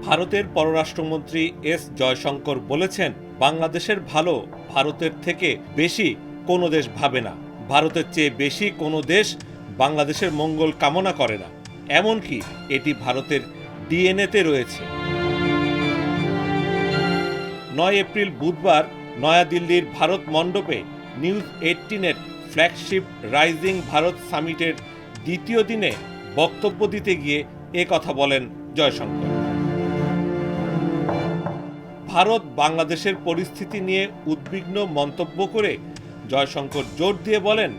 ভারতের পররাষ্ট্রমন্ত্রী এস জয়শঙ্কর বলেছেন, বাংলাদেশের ভালো ভারতের থেকে বেশি কোনো দেশ ভাবে না। ভারতের চেয়ে বেশি কোনো দেশ বাংলাদেশের মঙ্গল কামনা করে না, এমনকি এটি ভারতের ডিএনএতে রয়েছে। 9 এপ্রিল বুধবার নয়াদিল্লির ভারত মণ্ডপে নিউজ 18-এর ফ্ল্যাগশিপ রাইজিং ভারত সামিটের দ্বিতীয় দিনে বক্তব্য দিতে গিয়ে কথা বলেন জয়শঙ্কর। ভারত বাংলাদেশের পরিস্থিতি নিয়ে উদ্বিগ্ন মন্তব্য করে জয়শঙ্কর জোর দিয়ে বলেন,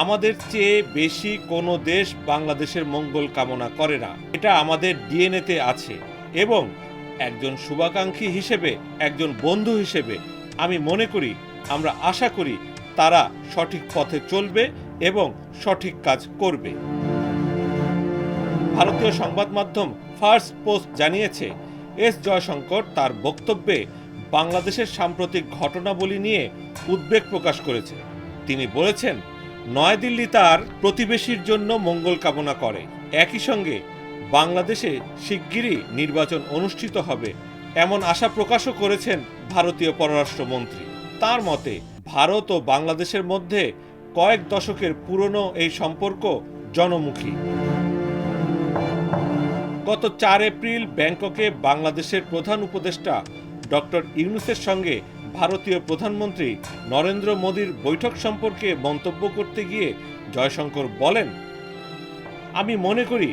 আমাদের চেয়ে বেশি কোনো দেশ বাংলাদেশের মঙ্গল কামনা করে না। এটা আমাদের ডিএনএতে আছে এবং একজন শুভাকাঙ্ক্ষী হিসেবে, একজন বন্ধু হিসেবে আমি মনে করি, আমরা আশা করি তারা সঠিক পথে চলবে এবং সঠিক কাজ করবে। ভারতীয় সংবাদ মাধ্যম ফার্স্ট পোস্ট জানিয়েছে, এস জয়শঙ্কর তার বক্তব্যে বাংলাদেশের সাম্প্রতিক ঘটনাবলী নিয়ে উদ্বেগ প্রকাশ করেছে। তিনি বলেছেন, নয়াদিল্লি তার প্রতিবেশীর জন্য মঙ্গল কামনা করে। একই সঙ্গে বাংলাদেশে শিগগিরই নির্বাচন অনুষ্ঠিত হবে এমন আশা প্রকাশও করেছেন ভারতীয় পররাষ্ট্রমন্ত্রী। তার মতে, ভারত ও বাংলাদেশের মধ্যে কয়েক দশকের পুরনো এই সম্পর্ক জনমুখী। গত 4 এপ্রিল ব্যাংককে বাংলাদেশের প্রধান উপদেষ্টা ডক্টর ইউনূসের সঙ্গে ভারতীয় প্রধানমন্ত্রী নরেন্দ্র মোদীর বৈঠক সম্পর্কে মন্তব্য করতে গিয়ে জয়শঙ্কর বলেন, আমি মনে করি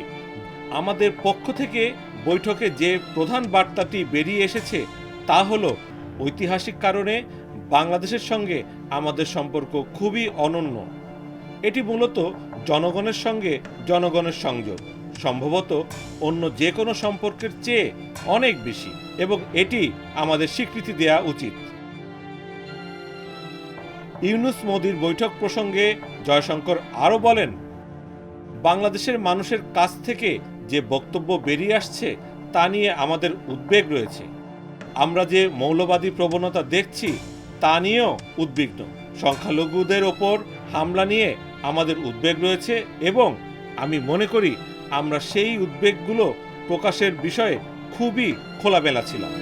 আমাদের পক্ষ থেকে বৈঠকে যে প্রধান বার্তাটি বেরিয়ে এসেছে তা হলো, ঐতিহাসিক কারণে বাংলাদেশের সঙ্গে আমাদের সম্পর্ক খুবই অনন্য। এটি মূলত জনগণের সঙ্গে জনগণের সংযোগ, সম্ভবত অন্য যে কোনো সম্পর্কের চেয়ে অনেক বেশি, এবং এটি আমাদের স্বীকৃতি দেওয়া উচিত। ইউনূস মোদির বৈঠক প্রসঙ্গে জয়শঙ্কর আরও বলেন, বাংলাদেশের মানুষের কাছ থেকে যে বক্তব্য বেরিয়ে আসছে তা নিয়ে আমাদের উদ্বেগ রয়েছে। আমরা যে মৌলবাদী প্রবণতা দেখছি তা নিয়েও উদ্বিগ্ন। সংখ্যালঘুদের ওপর হামলা নিয়ে আমাদের উদ্বেগ রয়েছে এবং আমি মনে করি আমরা সেই উদ্বেগগুলো প্রকাশের বিষয়ে খুবই খোলামেলা ছিলাম।